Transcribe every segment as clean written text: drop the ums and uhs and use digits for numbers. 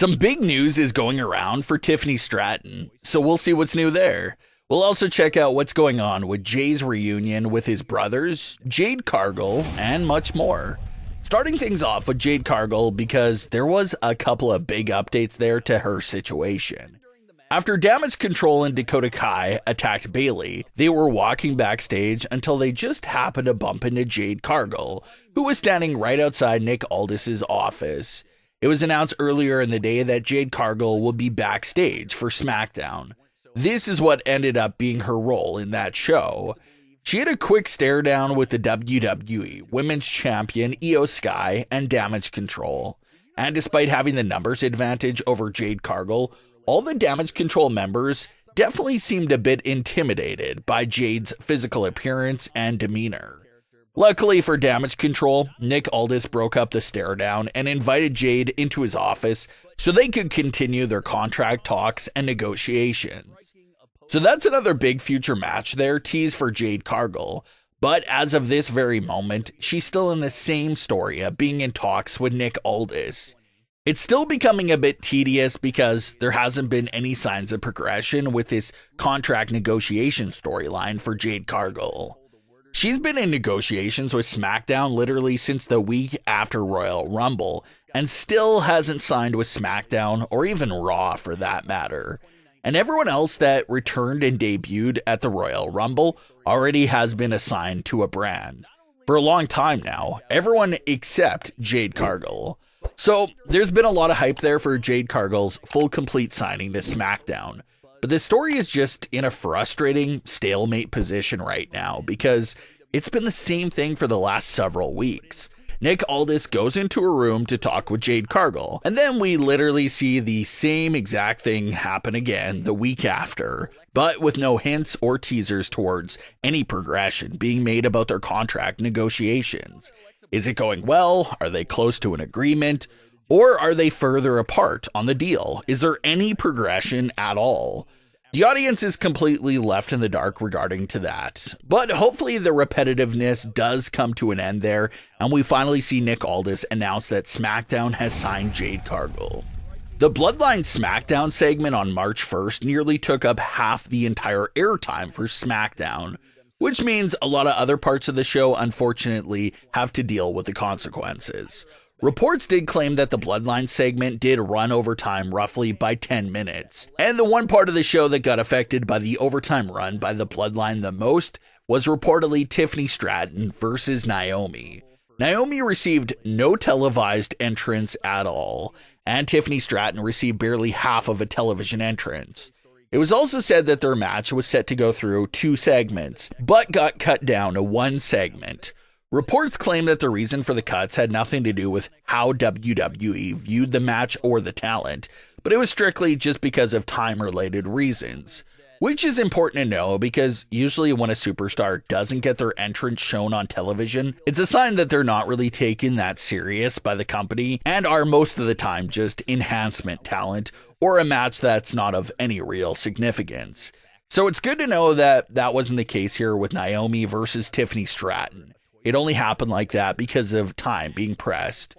Some big news is going around for Tiffany Stratton, so we'll see what's new there. We'll also check out what's going on with Jey's reunion with his brothers, Jade Cargill, and much more. Starting things off with Jade Cargill because there was a couple of big updates there to her situation. After Damage Control and Dakota Kai attacked Bayley, they were walking backstage until they just happened to bump into Jade Cargill, who was standing right outside Nick Aldis' office. It was announced earlier in the day that Jade Cargill will be backstage for SmackDown. This is what ended up being her role in that show. She had a quick stare down with the WWE Women's Champion Iyo Sky and Damage Control. And despite having the numbers advantage over Jade Cargill, all the Damage Control members definitely seemed a bit intimidated by Jade's physical appearance and demeanor. Luckily for Damage Control, Nick Aldis broke up the stare down and invited Jade into his office so they could continue their contract talks and negotiations. So that's another big future match there teased for Jade Cargill, but as of this very moment, she's still in the same story of being in talks with Nick Aldis. It's still becoming a bit tedious because there hasn't been any signs of progression with this contract negotiation storyline for Jade Cargill. She's been in negotiations with SmackDown literally since the week after Royal Rumble and still hasn't signed with SmackDown or even Raw for that matter. And everyone else that returned and debuted at the Royal Rumble already has been assigned to a brand. For a long time now, everyone except Jade Cargill. So there's been a lot of hype there for Jade Cargill's full complete signing to SmackDown. But this story is just in a frustrating stalemate position right now because it's been the same thing for the last several weeks. Nick Aldis goes into a room to talk with Jade Cargill, and then we literally see the same exact thing happen again the week after, but with no hints or teasers towards any progression being made about their contract negotiations. Is it going well? Are they close to an agreement? Or are they further apart on the deal? Is there any progression at all? The audience is completely left in the dark regarding to that, but hopefully the repetitiveness does come to an end there, and we finally see Nick Aldis announce that SmackDown has signed Jade Cargill. The Bloodline SmackDown segment on March 1st nearly took up half the entire airtime for SmackDown, which means a lot of other parts of the show unfortunately have to deal with the consequences. Reports did claim that the Bloodline segment did run overtime roughly by 10 minutes, and the one part of the show that got affected by the overtime run by the Bloodline the most was reportedly Tiffany Stratton versus Naomi. Naomi received no televised entrance at all, and Tiffany Stratton received barely half of a television entrance. It was also said that their match was set to go through 2 segments, but got cut down to 1 segment. Reports claim that the reason for the cuts had nothing to do with how WWE viewed the match or the talent, but it was strictly just because of time-related reasons. Which is important to know because usually when a superstar doesn't get their entrance shown on television, it's a sign that they're not really taken that serious by the company and are most of the time just enhancement talent or a match that's not of any real significance. So it's good to know that that wasn't the case here with Naomi versus Tiffany Stratton. It only happened like that because of time being pressed.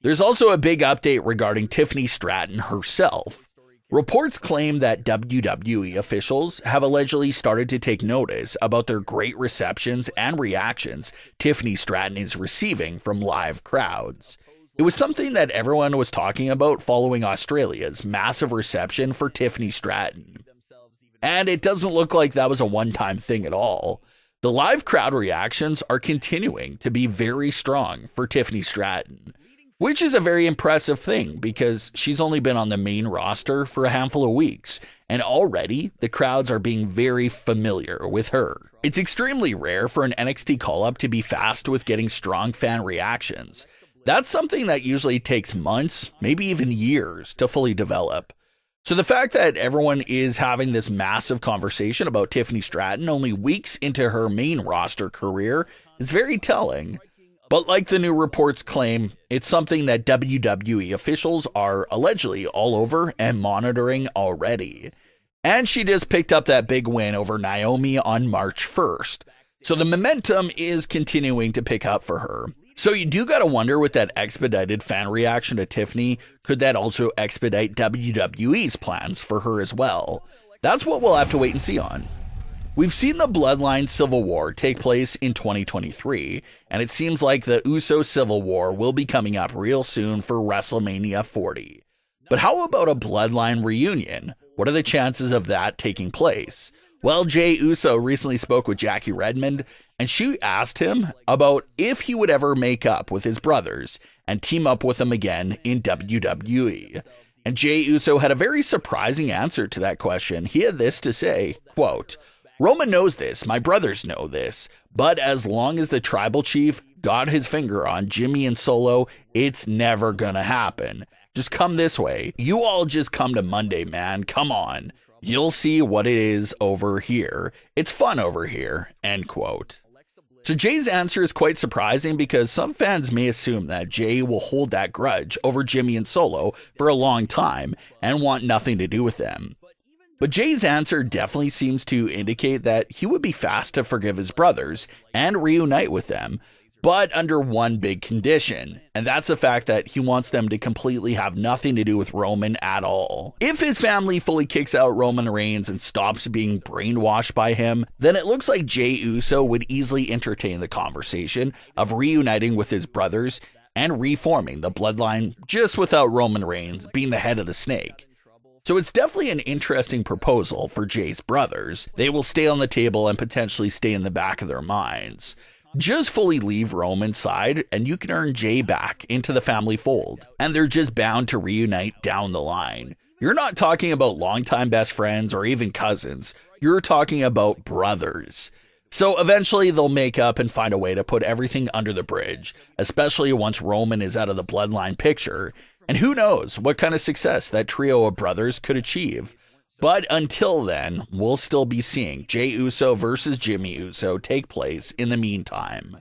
There's also a big update regarding Tiffany Stratton herself. Reports claim that WWE officials have allegedly started to take notice about their great receptions and reactions Tiffany Stratton is receiving from live crowds. It was something that everyone was talking about following Australia's massive reception for Tiffany Stratton. And it doesn't look like that was a one-time thing at all. The live crowd reactions are continuing to be very strong for Tiffany Stratton, which is a very impressive thing because she's only been on the main roster for a handful of weeks, and already the crowds are being very familiar with her. It's extremely rare for an NXT call-up to be fast with getting strong fan reactions. That's something that usually takes months, maybe even years, to fully develop. So the fact that everyone is having this massive conversation about Tiffany Stratton only weeks into her main roster career is very telling. But like the new reports claim, it's something that WWE officials are allegedly all over and monitoring already. And she just picked up that big win over Naomi on March 1st. So the momentum is continuing to pick up for her. So you do gotta wonder, with that expedited fan reaction to Tiffany, could that also expedite WWE's plans for her as well? That's what we'll have to wait and see on. We've seen the Bloodline Civil War take place in 2023, and it seems like the Uso Civil War will be coming up real soon for WrestleMania 40. But how about a Bloodline reunion? What are the chances of that taking place? Well, Jey Uso recently spoke with Jackie Redmond, and she asked him about if he would ever make up with his brothers and team up with them again in WWE. And Jey Uso had a very surprising answer to that question. He had this to say, quote, "Roman knows this, my brothers know this, but as long as the tribal chief got his finger on Jimmy and Solo, it's never gonna happen. Just come this way. You all just come to Monday, man. Come on. You'll see what it is over here. It's fun over here," end quote. So Jey's answer is quite surprising, because some fans may assume that Jey will hold that grudge over Jimmy and Solo for a long time and want nothing to do with them. But Jey's answer definitely seems to indicate that he would be fast to forgive his brothers and reunite with them, but under one big condition, and that's the fact that he wants them to completely have nothing to do with Roman at all. If his family fully kicks out Roman Reigns and stops being brainwashed by him, then it looks like Jey Uso would easily entertain the conversation of reuniting with his brothers and reforming the Bloodline, just without Roman Reigns being the head of the snake. So it's definitely an interesting proposal for Jey's brothers. They will stay on the table and potentially stay in the back of their minds. Just fully leave Roman's side and you can earn Jey back into the family fold, and they're just bound to reunite down the line. You're not talking about longtime best friends or even cousins. You're talking about brothers. So eventually they'll make up and find a way to put everything under the bridge, especially once Roman is out of the Bloodline picture. And who knows what kind of success that trio of brothers could achieve. But until then, we'll still be seeing Jey Uso versus Jimmy Uso take place in the meantime.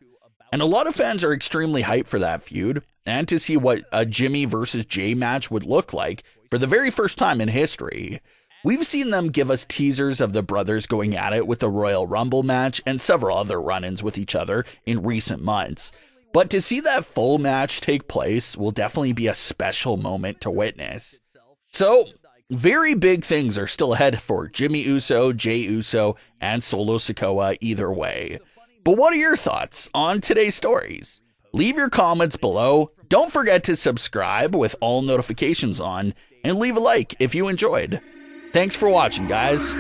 And a lot of fans are extremely hyped for that feud, and to see what a Jimmy versus Jey match would look like for the very first time in history. We've seen them give us teasers of the brothers going at it with the Royal Rumble match and several other run-ins with each other in recent months. But to see that full match take place will definitely be a special moment to witness. So, very big things are still ahead for Jimmy Uso, Jey Uso, and Solo Sikoa either way. But what are your thoughts on today's stories? Leave your comments below. Don't forget to subscribe with all notifications on, and leave a like if you enjoyed. Thanks for watching, guys.